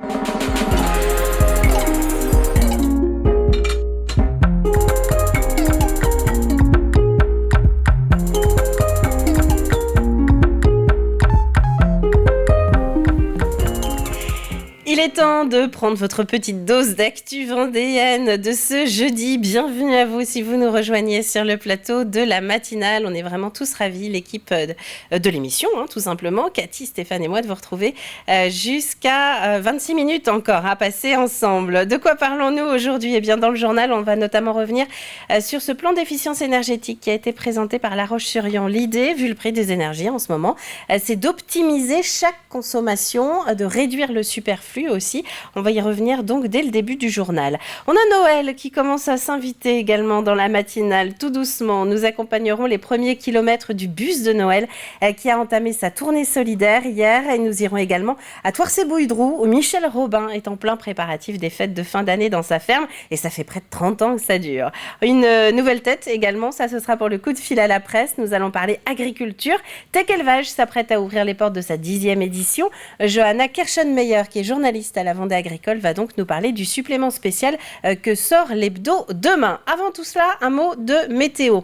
Il est temps de prendre votre petite dose d'actu vendéenne de ce jeudi. Bienvenue à vous si vous nous rejoignez sur le plateau de la matinale. On est vraiment tous ravis, l'équipe de l'émission, tout simplement. Cathy, Stéphane et moi de vous retrouver jusqu'à 26 minutes encore à passer ensemble. De quoi parlons-nous aujourd'hui ? Eh bien, dans le journal, on va notamment revenir sur ce plan d'efficience énergétique qui a été présenté par La Roche-sur-Yon. L'idée, vu le prix des énergies en ce moment, c'est d'optimiser chaque consommation, de réduire le superflu aussi. On va y revenir donc dès le début du journal. On a Noël qui commence à s'inviter également dans la matinale. Tout doucement, nous accompagnerons les premiers kilomètres du bus de Noël qui a entamé sa tournée solidaire hier. Et nous irons également à Toircé-Bouilleudroux où Michel Robin est en plein préparatif des fêtes de fin d'année dans sa ferme. Et ça fait près de 30 ans que ça dure. Une nouvelle tête également, ça ce sera pour le coup de fil à la presse. Nous allons parler agriculture. Tech Élevage s'apprête à ouvrir les portes de sa 10e édition. Johanna Kirschenmeyer, qui est journaliste à la Vendée Agricole, va donc nous parler du supplément spécial que sort l'hebdo demain. Avant tout cela, un mot de météo.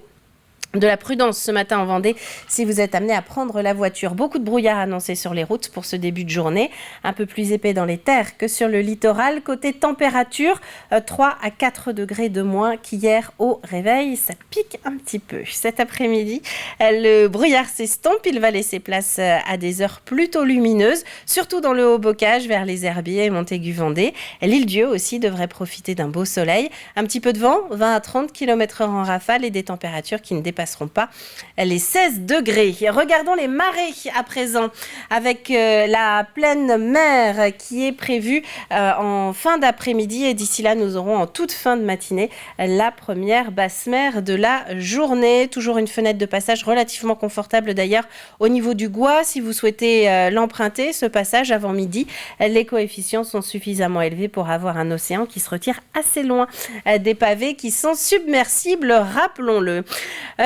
De la prudence ce matin en Vendée si vous êtes amené à prendre la voiture. Beaucoup de brouillard annoncé sur les routes pour ce début de journée. Un peu plus épais dans les terres que sur le littoral. Côté température, 3 à 4 degrés de moins qu'hier au réveil. Ça pique un petit peu. Cet après-midi, le brouillard s'estompe. Il va laisser place à des heures plutôt lumineuses, surtout dans le Haut-Bocage vers les Herbiers et Montaigu-Vendée. L'Île-Dieu aussi devrait profiter d'un beau soleil. Un petit peu de vent, 20 à 30 km/h en rafale et des températures qui ne dépassent pas les 16 degrés. Regardons les marées à présent avec la pleine mer qui est prévue en fin d'après-midi et d'ici là nous aurons en toute fin de matinée la première basse mer de la journée. Toujours une fenêtre de passage relativement confortable d'ailleurs au niveau du Gois si vous souhaitez l'emprunter, ce passage avant midi. Les coefficients sont suffisamment élevés pour avoir un océan qui se retire assez loin des pavés qui sont submersibles, rappelons-le.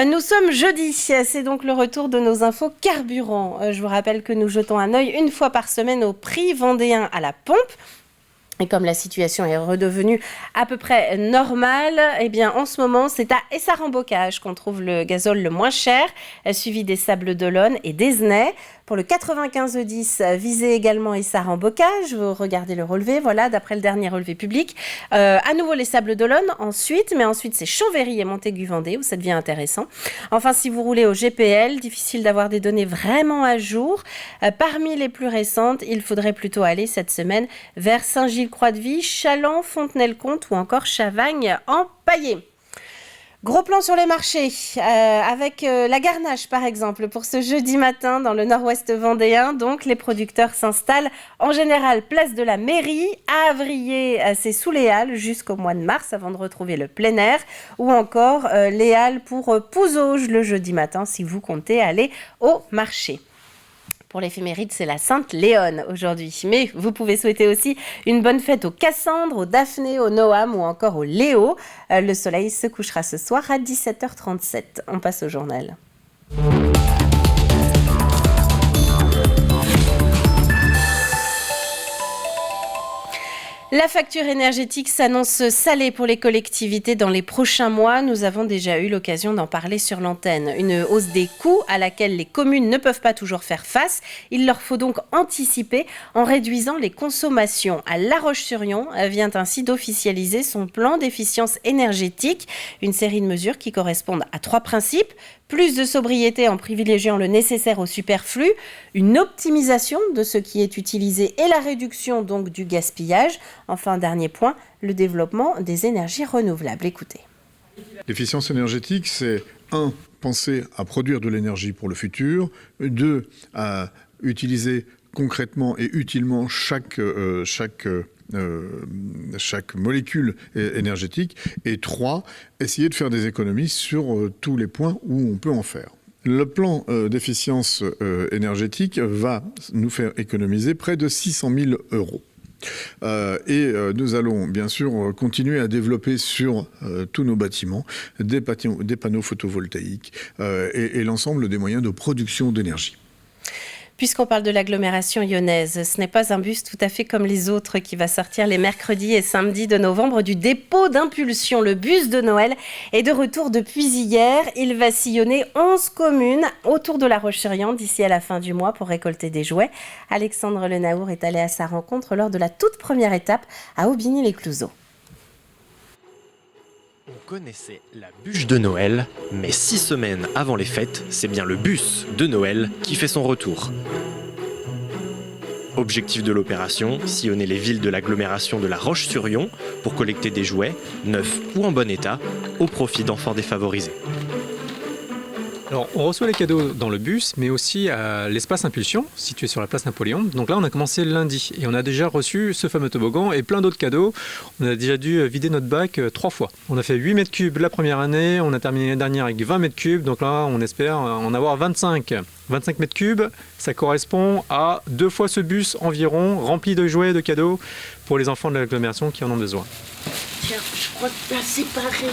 Nous sommes jeudi, c'est donc le retour de nos infos carburant. Je vous rappelle que nous jetons un œil une fois par semaine au prix vendéen à la pompe. Et comme la situation est redevenue à peu près normale, eh bien en ce moment, c'est à Essarts-en-Bocage qu'on trouve le gazole le moins cher, suivi des Sables d'Olonne et d'Esnay. Pour le 95E10, visez également Essarts-en-Bocage. Vous regardez le relevé, voilà, d'après le dernier relevé public. À nouveau les Sables d'Olonne ensuite, mais ensuite c'est Chambéry et Montaigu-Vendée où ça devient intéressant. Enfin, si vous roulez au GPL, difficile d'avoir des données vraiment à jour. Parmi les plus récentes, il faudrait plutôt aller cette semaine vers Saint-Gilles-Croix-de-Vie, Chaland, Fontenay-le-Comte ou encore Chavagne-en-Paillé. Gros plan sur les marchés, avec la garnache par exemple. Pour ce jeudi matin dans le nord-ouest vendéen, donc les producteurs s'installent en général place de la mairie. À Avrier, c'est sous les Halles jusqu'au mois de mars avant de retrouver le plein air. Ou encore les Halles pour Pouzauges le jeudi matin si vous comptez aller au marché. Pour l'éphéméride, c'est la Sainte Léone aujourd'hui. Mais vous pouvez souhaiter aussi une bonne fête aux Cassandres, aux Daphné, aux Noam ou encore aux Léo. Le soleil se couchera ce soir à 17h37. On passe au journal. La facture énergétique s'annonce salée pour les collectivités dans les prochains mois. Nous avons déjà eu l'occasion d'en parler sur l'antenne. Une hausse des coûts à laquelle les communes ne peuvent pas toujours faire face. Il leur faut donc anticiper en réduisant les consommations. La Roche-sur-Yon vient ainsi d'officialiser son plan d'efficience énergétique. Une série de mesures qui correspondent à 3 principes. Plus de sobriété en privilégiant le nécessaire au superflu, une optimisation de ce qui est utilisé et la réduction donc du gaspillage. Enfin, dernier point, le développement des énergies renouvelables. Écoutez. L'efficience énergétique, c'est 1. Penser à produire de l'énergie pour le futur, 2. À utiliser concrètement et utilement chaque molécule énergétique, et 3, essayer de faire des économies sur tous les points où on peut en faire. Le plan d'efficience énergétique va nous faire économiser près de 600 000 €. Nous allons bien sûr continuer à développer sur tous nos bâtiments des panneaux photovoltaïques et l'ensemble des moyens de production d'énergie. Puisqu'on parle de l'agglomération lyonnaise, ce n'est pas un bus tout à fait comme les autres qui va sortir les mercredis et samedis de novembre du dépôt d'Impulsion. Le bus de Noël est de retour depuis hier. Il va sillonner 11 communes autour de La Roche-sur-Yon d'ici à la fin du mois pour récolter des jouets. Alexandre Lenaour est allé à sa rencontre lors de la toute première étape à Aubigny-les-Clouseaux. On connaissait la bûche de Noël, mais 6 semaines avant les fêtes, c'est bien le bus de Noël qui fait son retour. Objectif de l'opération, sillonner les villes de l'agglomération de La Roche-sur-Yon pour collecter des jouets, neufs ou en bon état, au profit d'enfants défavorisés. Alors, on reçoit les cadeaux dans le bus, mais aussi à l'espace Impulsion, situé sur la place Napoléon. Donc là, on a commencé lundi et on a déjà reçu ce fameux toboggan et plein d'autres cadeaux. On a déjà dû vider notre bac 3 fois. On a fait 8 mètres cubes la première année, on a terminé l'année dernière avec 20 mètres cubes. Donc là, on espère en avoir 25. 25 mètres cubes, ça correspond à 2 fois ce bus environ, rempli de jouets, de cadeaux pour les enfants de l'agglomération qui en ont besoin. Tiens, je crois que tu as séparé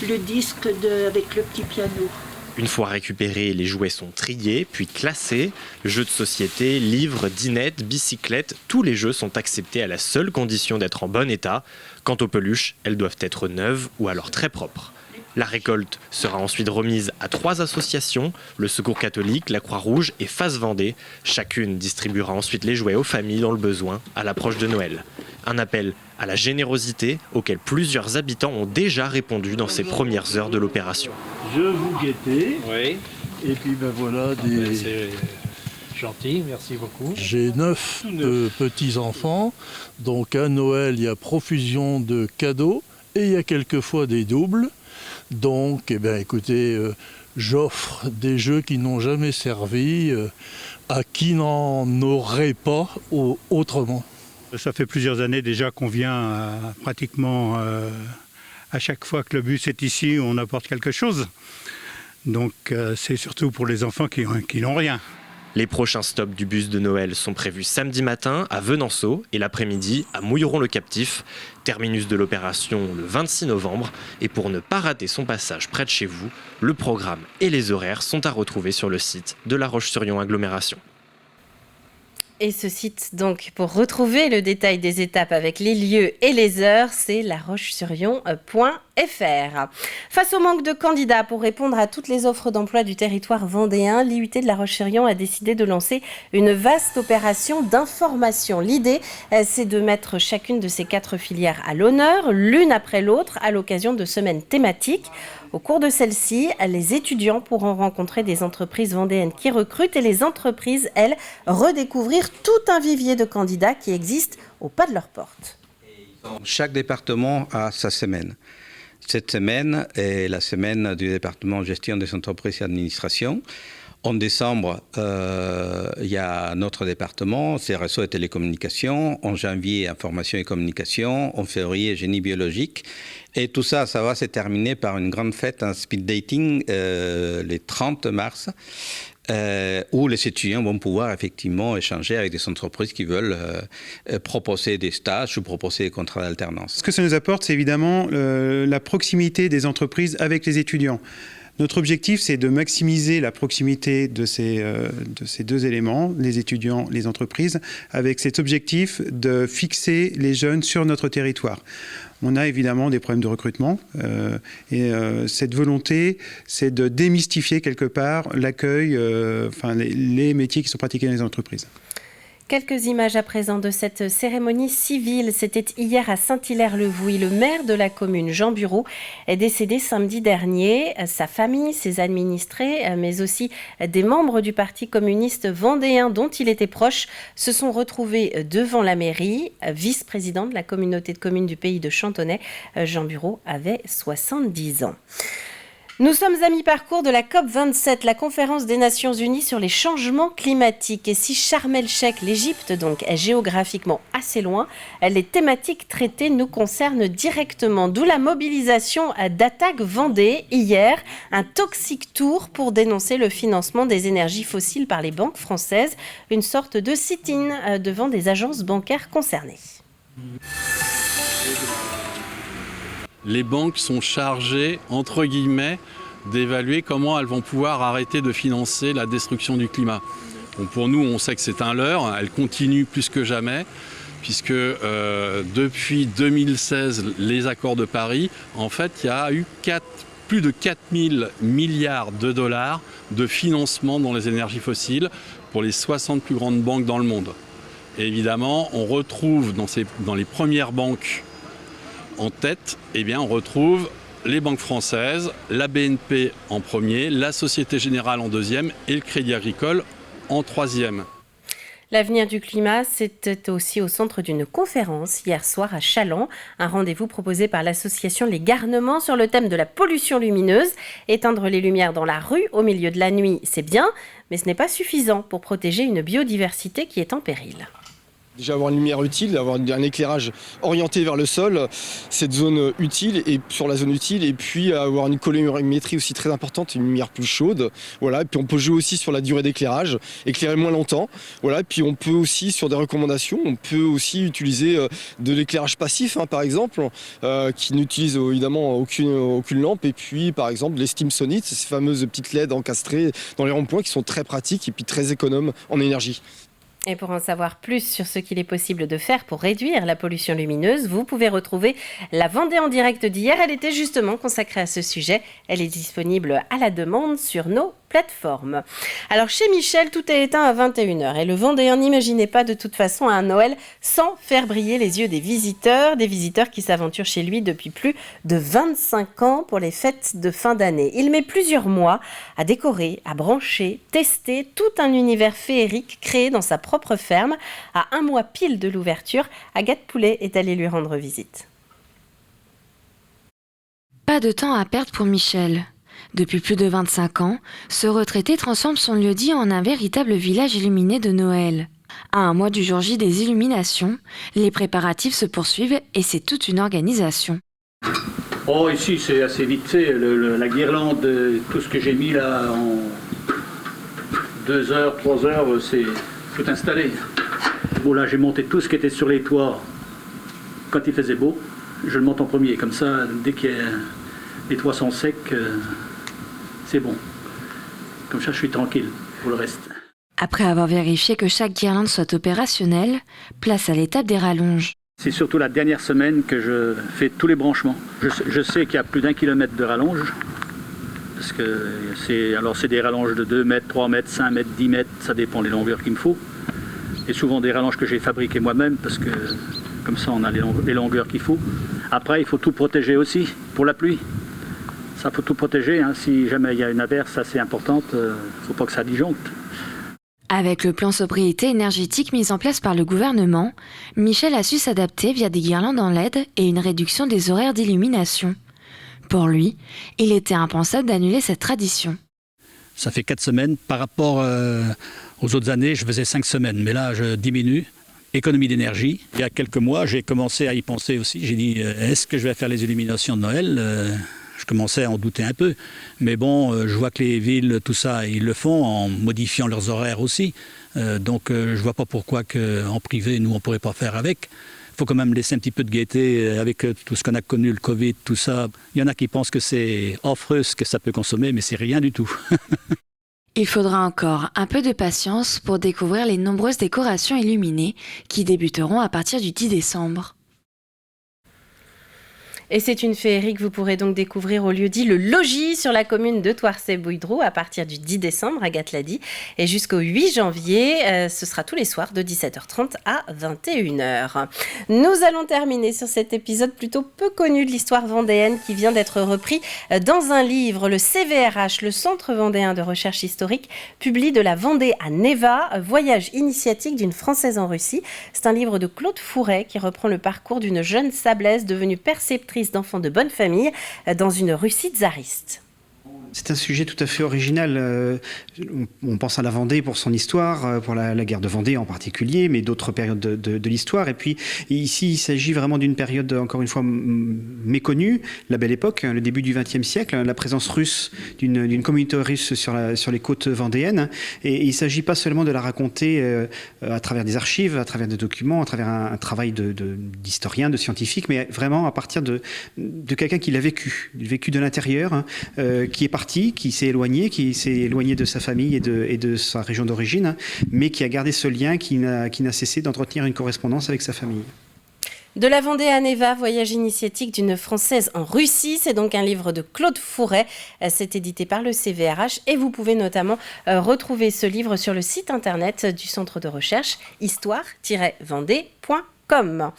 le disque avec le petit piano. Une fois récupérés, les jouets sont triés, puis classés. Jeux de société, livres, dinettes, bicyclettes, tous les jeux sont acceptés à la seule condition d'être en bon état. Quant aux peluches, elles doivent être neuves ou alors très propres. La récolte sera ensuite remise à 3 associations, le Secours catholique, la Croix-Rouge et Face Vendée. Chacune distribuera ensuite les jouets aux familles dans le besoin à l'approche de Noël. Un appel à la générosité auquel plusieurs habitants ont déjà répondu dans ces premières heures de l'opération. Je vous guettais. Oui. Et puis ben voilà des... C'est gentil, merci beaucoup. J'ai 9 petits-enfants, donc à Noël il y a profusion de cadeaux et il y a quelquefois des doubles. Donc eh bien, écoutez, j'offre des jeux qui n'ont jamais servi à qui n'en aurait pas autrement. Ça fait plusieurs années déjà qu'on vient pratiquement à chaque fois que le bus est ici, on apporte quelque chose. Donc c'est surtout pour les enfants qui n'ont rien. Les prochains stops du bus de Noël sont prévus samedi matin à Venanceau et l'après-midi à Mouilleron-le-Captif. Terminus de l'opération le 26 novembre. Et pour ne pas rater son passage près de chez vous, le programme et les horaires sont à retrouver sur le site de La Roche-sur-Yon Agglomération. Et ce site, donc, pour retrouver le détail des étapes avec les lieux et les heures, c'est larochesurion.fr. Face au manque de candidats pour répondre à toutes les offres d'emploi du territoire vendéen, l'IUT de La Roche-sur-Yon a décidé de lancer une vaste opération d'information. L'idée, c'est de mettre chacune de ces 4 filières à l'honneur, l'une après l'autre, à l'occasion de semaines thématiques. Au cours de celle-ci, les étudiants pourront rencontrer des entreprises vendéennes qui recrutent et les entreprises, elles, redécouvrir tout un vivier de candidats qui existe au pas de leur porte. Chaque département a sa semaine. Cette semaine est la semaine du département gestion des entreprises et administration. En décembre, il y a notre département, c'est réseaux et télécommunications. En janvier, information et communication. En février, génie biologique. Et tout ça, ça va se terminer par une grande fête, un speed dating, le 30 mars, où les étudiants vont pouvoir effectivement échanger avec des entreprises qui veulent proposer des stages ou proposer des contrats d'alternance. Ce que ça nous apporte, c'est évidemment la proximité des entreprises avec les étudiants. Notre objectif, c'est de maximiser la proximité de ces 2 éléments, les étudiants, les entreprises, avec cet objectif de fixer les jeunes sur notre territoire. On a évidemment des problèmes de recrutement et cette volonté, c'est de démystifier quelque part l'accueil, les métiers qui sont pratiqués dans les entreprises. Quelques images à présent de cette cérémonie civile. C'était hier à Saint-Hilaire-le-Vouy. Le maire de la commune, Jean Bureau, est décédé samedi dernier. Sa famille, ses administrés, mais aussi des membres du Parti communiste vendéen dont il était proche, se sont retrouvés devant la mairie. Vice-président de la communauté de communes du pays de Chantonnay, Jean Bureau avait 70 ans. Nous sommes à mi-parcours de la COP27, la conférence des Nations Unies sur les changements climatiques. Et si Sharm el-Sheikh, l'Égypte donc, est géographiquement assez loin, les thématiques traitées nous concernent directement. D'où la mobilisation d'Attaque Vendée hier, un toxic tour pour dénoncer le financement des énergies fossiles par les banques françaises, une sorte de sit-in devant des agences bancaires concernées. Les banques sont chargées, entre guillemets, d'évaluer comment elles vont pouvoir arrêter de financer la destruction du climat. Bon, pour nous, on sait que c'est un leurre, elle continue plus que jamais, puisque depuis 2016, les accords de Paris, en fait, il y a eu plus de 4 000 milliards de dollars de financement dans les énergies fossiles pour les 60 plus grandes banques dans le monde. Et évidemment, on retrouve dans les premières banques en tête, eh bien, on retrouve les banques françaises, la BNP en premier, la Société Générale en deuxième et le Crédit Agricole en troisième. L'avenir du climat, c'était aussi au centre d'une conférence hier soir à Challans, un rendez-vous proposé par l'association Les Garnements sur le thème de la pollution lumineuse. Éteindre les lumières dans la rue au milieu de la nuit, c'est bien, mais ce n'est pas suffisant pour protéger une biodiversité qui est en péril. Déjà avoir une lumière utile, avoir un éclairage orienté vers le sol, cette zone utile et sur la zone utile, et puis avoir une colorimétrie aussi très importante, une lumière plus chaude. Voilà. Et puis on peut jouer aussi sur la durée d'éclairage, éclairer moins longtemps. Voilà. Et puis on peut aussi, sur des recommandations, on peut aussi utiliser de l'éclairage passif, par exemple, qui n'utilise évidemment aucune lampe. Et puis par exemple les Stimsonites, ces fameuses petites LED encastrées dans les ronds-points qui sont très pratiques et puis très économes en énergie. Et pour en savoir plus sur ce qu'il est possible de faire pour réduire la pollution lumineuse, vous pouvez retrouver la Vendée en direct d'hier. Elle était justement consacrée à ce sujet. Elle est disponible à la demande sur nos plateformes. Alors chez Michel, tout est éteint à 21h et le Vendéen n'imaginait pas de toute façon un Noël sans faire briller les yeux des visiteurs qui s'aventurent chez lui depuis plus de 25 ans pour les fêtes de fin d'année. Il met plusieurs mois à décorer, à brancher, tester tout un univers féerique créé dans sa propre ferme. À un mois pile de l'ouverture, Agathe Poulet est allée lui rendre visite. Pas de temps à perdre pour Michel. Depuis plus de 25 ans, ce retraité transforme son lieu-dit en un véritable village illuminé de Noël. À un mois du jour J des illuminations, les préparatifs se poursuivent et c'est toute une organisation. Oh, ici c'est assez vite fait, la guirlande, tout ce que j'ai mis là en 2 heures, 3 heures, c'est tout installé. Bon là j'ai monté tout ce qui était sur les toits quand il faisait beau, je le monte en premier, comme ça dès que les toits sont secs, c'est bon. Comme ça je suis tranquille pour le reste. Après avoir vérifié que chaque guirlande soit opérationnelle, place à l'étape des rallonges. C'est surtout la dernière semaine que je fais tous les branchements. Je sais qu'il y a plus d'1 kilomètre de rallonge, parce que c'est des rallonges de 2 mètres, 3 mètres, 5 mètres, 10 mètres, ça dépend des longueurs qu'il me faut. Et souvent des rallonges que j'ai fabriquées moi-même, parce que comme ça on a les longueurs qu'il faut. Après il faut tout protéger aussi, pour la pluie. Ça faut tout protéger, si jamais il y a une averse assez importante, il ne faut pas que ça disjoncte. Avec le plan sobriété énergétique mis en place par le gouvernement, Michel a su s'adapter via des guirlandes en LED et une réduction des horaires d'illumination. Pour lui, il était impensable d'annuler cette tradition. Ça fait 4 semaines. Par rapport aux autres années, je faisais 5 semaines. Mais là, je diminue. Économie d'énergie. Il y a quelques mois, j'ai commencé à y penser aussi. J'ai dit, est-ce que je vais faire les illuminations de Noël ? Je commençais à en douter un peu. Mais bon, je vois que les villes, tout ça, ils le font en modifiant leurs horaires aussi. Donc, je ne vois pas pourquoi qu'en privé, nous, on ne pourrait pas faire avec. Il faut quand même laisser un petit peu de gaieté avec tout ce qu'on a connu, le Covid, tout ça. Il y en a qui pensent que c'est affreux ce que ça peut consommer, mais c'est rien du tout. Il faudra encore un peu de patience pour découvrir les nombreuses décorations illuminées qui débuteront à partir du 10 décembre. Et c'est une féerie que vous pourrez donc découvrir au lieu-dit le Logis sur la commune de Thouarcey-Bouilledoux à partir du 10 décembre, Agathe l'a dit. Et jusqu'au 8 janvier, ce sera tous les soirs de 17h30 à 21h. Nous allons terminer sur cet épisode plutôt peu connu de l'histoire vendéenne qui vient d'être repris dans un livre. Le CVRH, le Centre vendéen de recherche historique, publie De la Vendée à Neva, voyage initiatique d'une Française en Russie. C'est un livre de Claude Fouret qui reprend le parcours d'une jeune sablaise devenue perceptrice d'enfants de bonne famille dans une Russie tsariste. C'est un sujet tout à fait original. On pense à la Vendée pour son histoire, pour la guerre de Vendée en particulier, mais d'autres périodes de l'histoire. Et puis ici, il s'agit vraiment d'une période, encore une fois, méconnue, la Belle Époque, le début du XXe siècle, la présence russe d'une communauté russe sur les côtes vendéennes. Et il ne s'agit pas seulement de la raconter à travers des archives, à travers des documents, à travers un travail d'historien, de scientifique, mais vraiment à partir de quelqu'un qui l'a vécu de l'intérieur, qui est parti, qui s'est éloigné de sa famille et de sa région d'origine, mais qui a gardé ce lien, qui n'a cessé d'entretenir une correspondance avec sa famille. De la Vendée à Neva, voyage initiatique d'une Française en Russie. C'est donc un livre de Claude Fouret. C'est édité par le CVRH et vous pouvez notamment retrouver ce livre sur le site internet du centre de recherche histoire-vendée.com.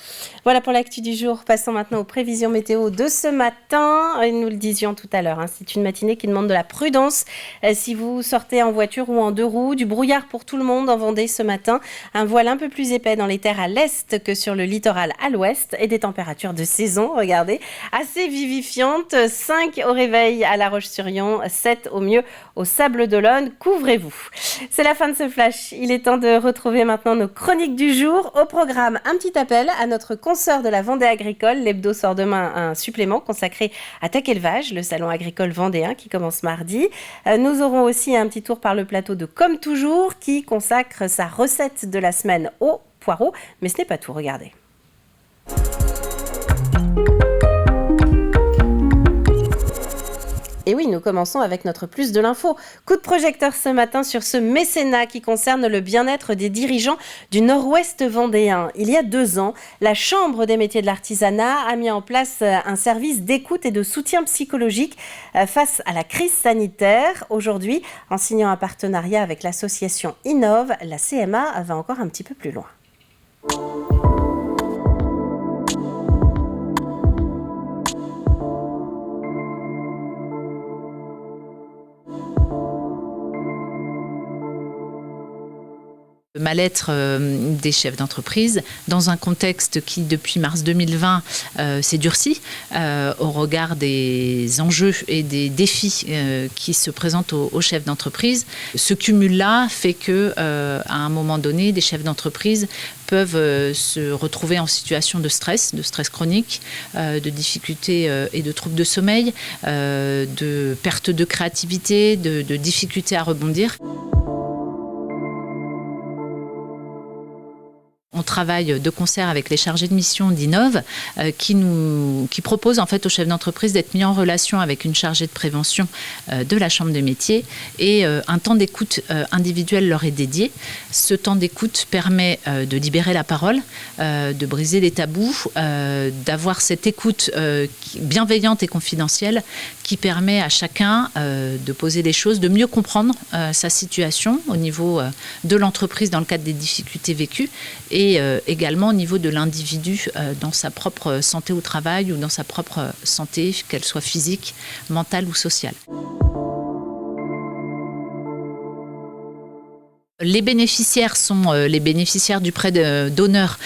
Voilà pour l'actu du jour. Passons maintenant aux prévisions météo de ce matin. Et nous le disions tout à l'heure, c'est une matinée qui demande de la prudence. Si vous sortez en voiture ou en 2 roues, du brouillard pour tout le monde en Vendée ce matin. Un voile un peu plus épais dans les terres à l'est que sur le littoral à l'ouest. Et des températures de saison, regardez, assez vivifiantes. 5 au réveil à La Roche-sur-Yon, 7 au mieux au Sables-d'Olonne. Couvrez-vous. C'est la fin de ce flash. Il est temps de retrouver maintenant nos chroniques du jour. Au programme, un petit appel à notre consoeur de la Vendée agricole. L'hebdo sort demain un supplément consacré à Tech Élevage, le salon agricole vendéen qui commence mardi. Nous aurons aussi un petit tour par le plateau de Comme toujours qui consacre sa recette de la semaine au poireau. Mais ce n'est pas tout, regardez. Et oui, nous commençons avec notre plus de l'info. Coup de projecteur ce matin sur ce mécénat qui concerne le bien-être des dirigeants du Nord-Ouest vendéen. Il y a 2 ans, la Chambre des métiers de l'artisanat a mis en place un service d'écoute et de soutien psychologique face à la crise sanitaire. Aujourd'hui, en signant un partenariat avec l'association Innov, la CMA va encore un petit peu plus loin. Mal-être des chefs d'entreprise dans un contexte qui, depuis mars 2020, s'est durci au regard des enjeux et des défis qui se présentent aux chefs d'entreprise. Ce cumul-là fait que, à un moment donné, des chefs d'entreprise peuvent se retrouver en situation de stress chronique, de difficultés et de troubles de sommeil, de perte de créativité, de difficultés à rebondir. On travaille de concert avec les chargés de mission d'Innov qui proposent en fait aux chefs d'entreprise d'être mis en relation avec une chargée de prévention de la Chambre des métiers et un temps d'écoute individuel leur est dédié. Ce temps d'écoute permet de libérer la parole, de briser les tabous, d'avoir cette écoute bienveillante et confidentielle qui permet à chacun de poser les choses, de mieux comprendre sa situation au niveau de l'entreprise dans le cadre des difficultés vécues et également au niveau de l'individu dans sa propre santé au travail ou dans sa propre santé, qu'elle soit physique, mentale ou sociale. Les bénéficiaires sont les bénéficiaires du prêt d'honneur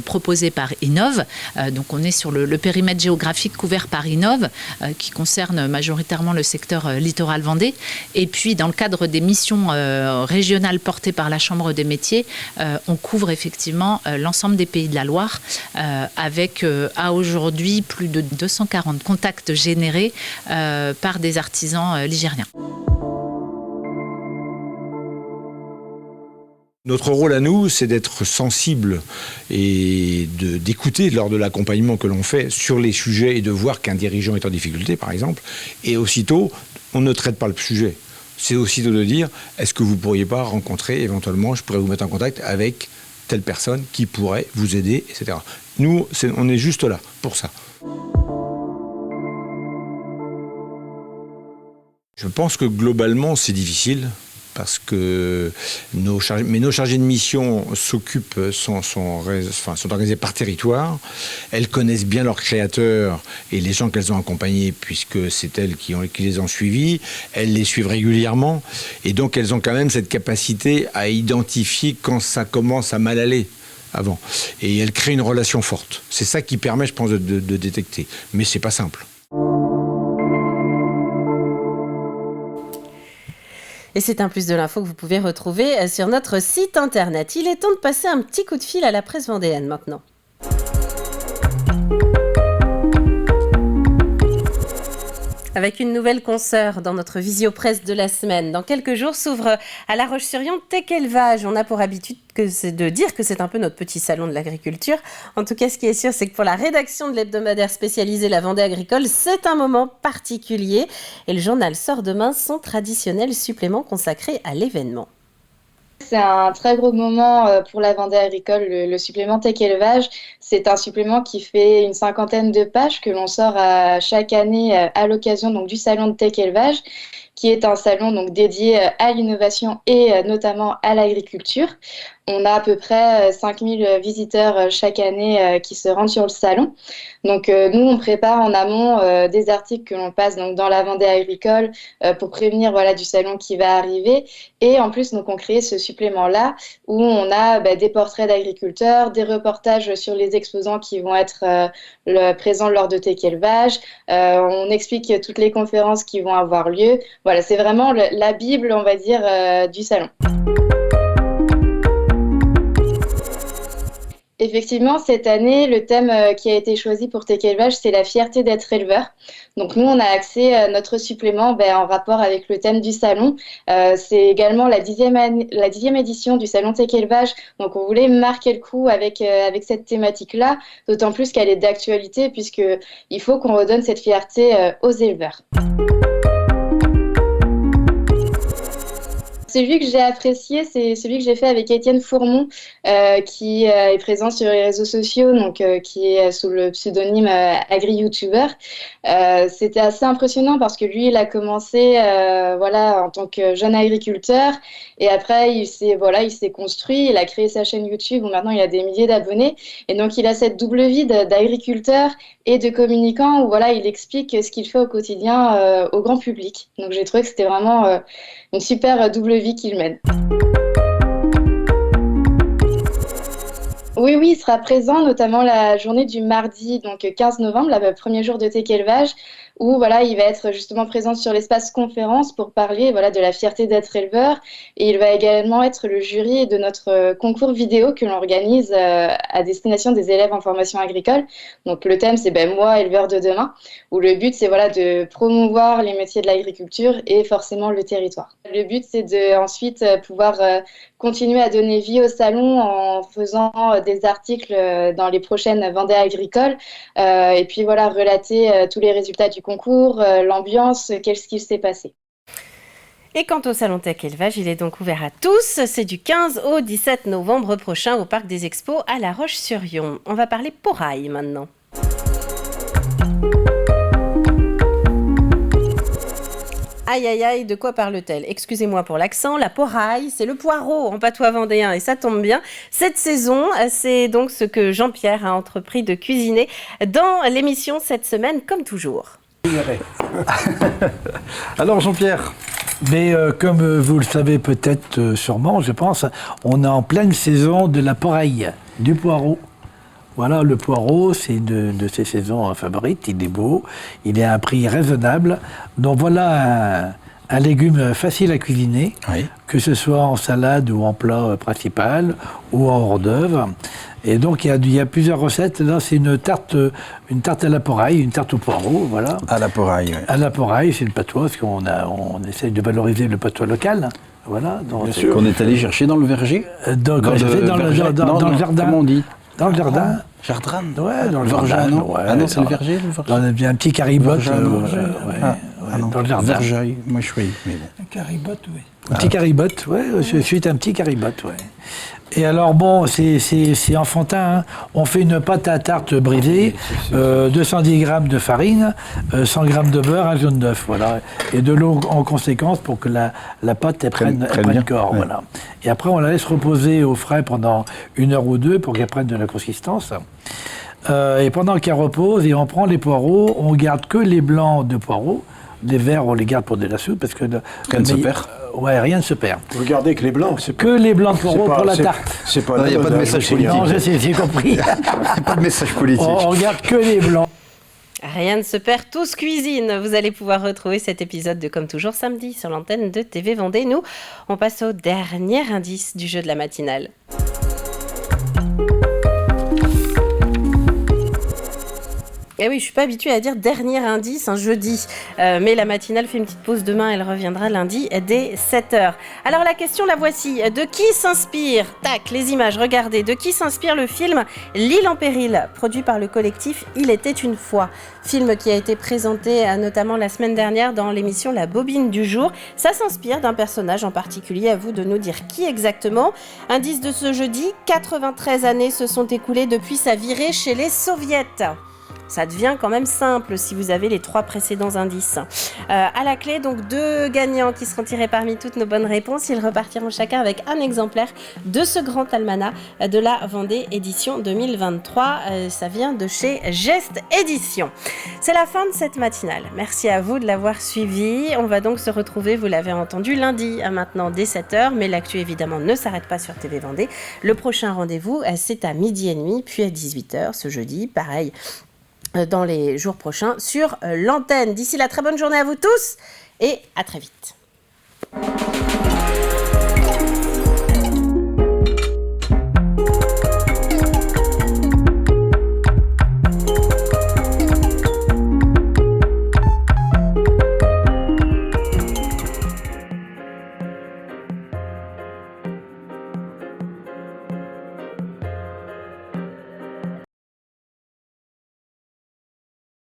proposé par Innov. Donc on est sur le périmètre géographique couvert par Innov qui concerne majoritairement le secteur littoral Vendée. Et puis dans le cadre des missions régionales portées par la Chambre des métiers, on couvre effectivement l'ensemble des pays de la Loire avec à aujourd'hui plus de 240 contacts générés par des artisans ligériens. Notre rôle à nous, c'est d'être sensible et d'écouter lors de l'accompagnement que l'on fait sur les sujets et de voir qu'un dirigeant est en difficulté, par exemple. Et aussitôt, on ne traite pas le sujet. C'est aussitôt de dire, est-ce que vous ne pourriez pas rencontrer, éventuellement, je pourrais vous mettre en contact avec telle personne qui pourrait vous aider, etc. Nous, on est juste là pour ça. Je pense que globalement, c'est difficile. Parce que nos chargés de mission sont organisés par territoire. Elles connaissent bien leurs créateurs et les gens qu'elles ont accompagnés, puisque c'est elles qui les ont suivis. Elles les suivent régulièrement. Et donc, elles ont quand même cette capacité à identifier quand ça commence à mal aller avant. Et elles créent une relation forte. C'est ça qui permet, je pense, de détecter. Mais c'est pas simple. Et c'est un plus de l'info que vous pouvez retrouver sur notre site internet. Il est temps de passer un petit coup de fil à la presse vendéenne maintenant. Avec une nouvelle consoeur dans notre visio-presse de la semaine. Dans quelques jours s'ouvre à La Roche-sur-Yon Tech Élevage. On a pour habitude de dire que c'est un peu notre petit salon de l'agriculture. En tout cas, ce qui est sûr, c'est que pour la rédaction de l'hebdomadaire spécialisé La Vendée Agricole, c'est un moment particulier. Et le journal sort demain son traditionnel supplément consacré à l'événement. C'est un très gros moment pour la Vendée Agricole, le supplément Tech Élevage. C'est un supplément qui fait une 50aine de pages que l'on sort chaque année à l'occasion donc, du salon de Tech Élevage, qui est un salon donc, dédié à l'innovation et notamment à l'agriculture. On a à peu près 5000 visiteurs chaque année qui se rendent sur le salon. Donc nous, on prépare en amont des articles que l'on passe donc, dans la Vendée Agricole pour prévenir du salon qui va arriver. Et en plus, donc, on crée ce supplément-là où on a des portraits d'agriculteurs, des reportages sur les exposants qui vont être présents lors de Tech Élevage. On explique toutes les conférences qui vont avoir lieu. Voilà, c'est vraiment la Bible, on va dire, du salon. Effectivement, cette année, le thème qui a été choisi pour Tech Élevage, c'est la fierté d'être éleveur. Donc nous, on a axé notre supplément en rapport avec le thème du salon. C'est également la 10e édition du salon Tech Élevage. Donc on voulait marquer le coup avec cette thématique-là, d'autant plus qu'elle est d'actualité puisqu'il faut qu'on redonne cette fierté aux éleveurs. Celui que j'ai apprécié, c'est celui que j'ai fait avec Étienne Fourmont, qui est présent sur les réseaux sociaux, donc qui est sous le pseudonyme Agri-YouTuber. C'était assez impressionnant parce que lui, il a commencé en tant que jeune agriculteur et après, il s'est construit, il a créé sa chaîne YouTube où maintenant il a des milliers d'abonnés et donc il a cette double vie d'agriculteur et de communicant où il explique ce qu'il fait au quotidien au grand public. Donc j'ai trouvé que c'était vraiment une super double vie qu'il mène. Oui, il sera présent, notamment la journée du mardi, donc 15 novembre, le premier jour de Tech Élevage, où il va être justement présent sur l'espace conférence pour parler de la fierté d'être éleveur. Et il va également être le jury de notre concours vidéo que l'on organise à destination des élèves en formation agricole. Donc le thème, c'est moi, éleveur de demain, où le but, c'est de promouvoir les métiers de l'agriculture et forcément le territoire. Le but, c'est de ensuite pouvoir continuer à donner vie au salon en faisant des articles dans les prochaines Vendées agricoles et puis relater tous les résultats du concours, l'ambiance, qu'est-ce qui s'est passé. Et quant au salon Tech Élevage, il est donc ouvert à tous. C'est du 15 au 17 novembre prochain au Parc des Expos à La Roche-sur-Yon. On va parler poraille maintenant. Aïe aïe aïe, de quoi parle-t-elle ? Excusez-moi pour l'accent, la poraille, c'est le poireau en patois vendéen et ça tombe bien. Cette saison, c'est donc ce que Jean-Pierre a entrepris de cuisiner dans l'émission cette semaine, comme toujours. Alors Jean-Pierre, comme vous le savez peut-être sûrement, je pense, on est en pleine saison de la poraille, du poireau. Voilà, le poireau, c'est de ces saisons favorites, il est beau, il est à un prix raisonnable. Donc voilà un légume facile à cuisiner, que ce soit en salade ou en plat principal ou en hors d'œuvre. Et donc il y a plusieurs recettes. Là, c'est une tarte à la poraille, une tarte au poireau, voilà. À la poraille, oui. À la poraille, c'est le patois, parce qu'on essaie de valoriser le patois local. Voilà. Bien sûr. Qu'on est allé chercher dans le verger. Dans le jardin. Comment on dit ? Dans le jardin. Jardin. Ouais, dans le jardin. Ouais, non, c'est le verger, le verger. On a bien un petit caribotte. Dans le jardin. Verger, moi je suis. Mais bon. Un caribotte, oui. Un petit caribotte, ouais. Je suis un petit caribotte, ouais. Et alors bon, c'est enfantin, hein. On fait une pâte à tarte brisée, 210 grammes de farine, 100 grammes de beurre, un jaune d'œuf, voilà. Et de l'eau en conséquence pour que la pâte prenne corps, ouais. Voilà. Et après, on la laisse reposer au frais pendant 1 heure ou 2 pour qu'elle prenne de la consistance. Et pendant qu'elle repose, et on prend les poireaux, on garde que les blancs de poireaux. Les verts, on les garde pour de la soupe parce que... Rien ne se perd. Ouais, rien ne se perd. Vous gardez que les blancs. Que les blancs de poireaux pour la tarte. Il n'y a pas de message politique. Non, je sais, j'ai compris. Il n'y a pas de message politique. On garde que les blancs. Rien ne se perd, tous cuisine. Vous allez pouvoir retrouver cet épisode de Comme toujours samedi sur l'antenne de TV Vendée. Nous, on passe au dernier indice du jeu de la matinale. Et oui, je suis pas habituée à dire dernier indice un jeudi, mais la matinale fait une petite pause demain, elle reviendra lundi dès 7h. Alors la question la voici, de qui s'inspire, tac, les images, regardez, de qui s'inspire le film L'île en péril, produit par le collectif Il était une fois, film qui a été présenté notamment la semaine dernière dans l'émission La Bobine du jour. Ça s'inspire d'un personnage en particulier, à vous de nous dire qui exactement. Indice de ce jeudi, 93 années se sont écoulées depuis sa virée chez les soviets. Ça devient quand même simple si vous avez les 3 précédents indices. À la clé, donc 2 gagnants qui seront tirés parmi toutes nos bonnes réponses. Ils repartiront chacun avec un exemplaire de ce grand almanach de la Vendée édition 2023. Ça vient de chez Geste Édition. C'est la fin de cette matinale. Merci à vous de l'avoir suivi. On va donc se retrouver, vous l'avez entendu, lundi maintenant dès 7h. Mais l'actu évidemment ne s'arrête pas sur TV Vendée. Le prochain rendez-vous, c'est à 12h30 puis à 18h ce jeudi. Pareil, dans les jours prochains sur l'antenne. D'ici là, très bonne journée à vous tous et à très vite.